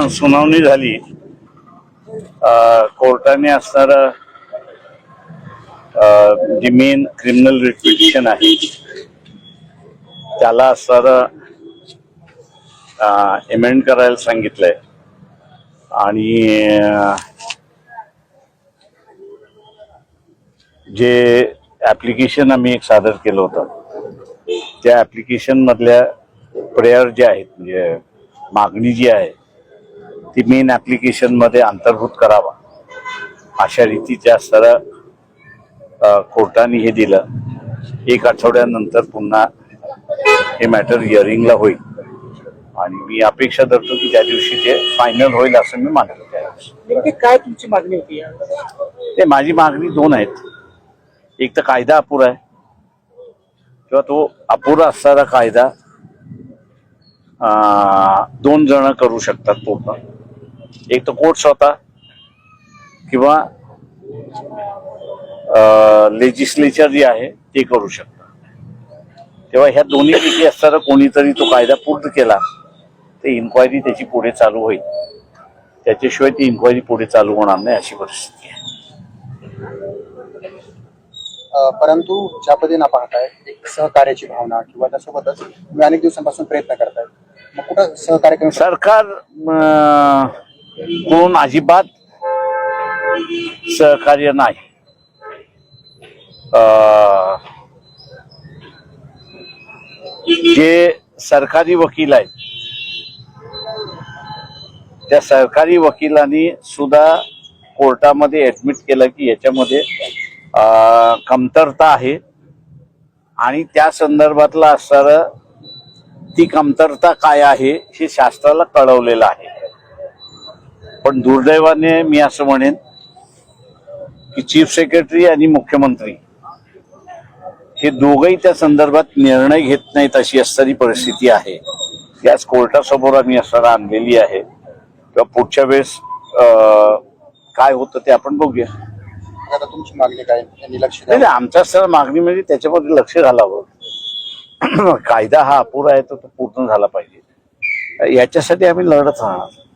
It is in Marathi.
सुनावणी झाली. कोर्टाने असणारं जी मेन क्रिमिनल रिट पिटिशन आहे त्याला असणारं एमेंड करायला सांगितलंय आणि जे ऍप्लिकेशन आम्ही एक सादर केलं होतं त्या ऍप्लिकेशन मधल्या प्रेयर जे आहेत म्हणजे मागणी जी आहे ती मेन ऍप्लिकेशन मध्ये अंतर्भूत करावा अशा रीतीच्या असणारा कोर्टाने हे दिलं. एक आठवड्यानंतर पुन्हा हे मॅटर हिअरिंगला होईल आणि मी अपेक्षा धरतो की त्या दिवशी ते फायनल होईल असं मी मानतो. नेमकी काय तुमची मागणी होती? ते माझी मागणी दोन आहेत. एक तर कायदा अपुरा आहे किंवा तो अपुरा असणारा कायदा दोन जण करू शकतात पूर्ण. एक तर कोर्ट स्वतः किंवा लेजिस्लेचर जे आहे ते करू शकतात. तेव्हा ह्या दोन्ही पैकी असताना कोणीतरी तो कायदा पूर्ण केला ते इन्क्वायरी त्याची पुढे चालू होईल. त्याच्याशिवाय ती इन्क्वायरी पुढे चालू होणार नाही अशी परिस्थिती आहे. परंतु ज्या पद्धतीने पाहताय एक सहकार्याची भावना किंवा त्यासोबतच तुम्ही अनेक दिवसांपासून प्रयत्न करताय, मग कुठं सहकार्य करून सरकार कोण अजिबात सहकार्य नाही. जे सरकारी वकील आहेत त्या सरकारी वकिलांनी सुद्धा कोर्टामध्ये ऍडमिट केलं की याच्यामध्ये कमतरता आहे आणि त्या संदर्भातला असणारं ती कमतरता काय आहे हे शास्त्राला कळवलेलं आहे. पण दुर्दैवाने मी असं म्हणेन की चीफ सेक्रेटरी आणि मुख्यमंत्री हे दोघंही त्या संदर्भात निर्णय घेत नाहीत अशी असणारी परिस्थिती आहे. याच कोर्टासमोर आम्ही असणारा आणलेली आहे किंवा पुढच्या वेळेस काय होतं ते आपण बघूया. आता तुमची मागणी काय? लक्ष नाही, आमच्या सर मागणी म्हणजे त्याच्यामध्ये लक्ष घालावं. कायदा हा अपुरा आहे तो पूर्ण झाला पाहिजे याच्यासाठी आम्ही लढत राहणार.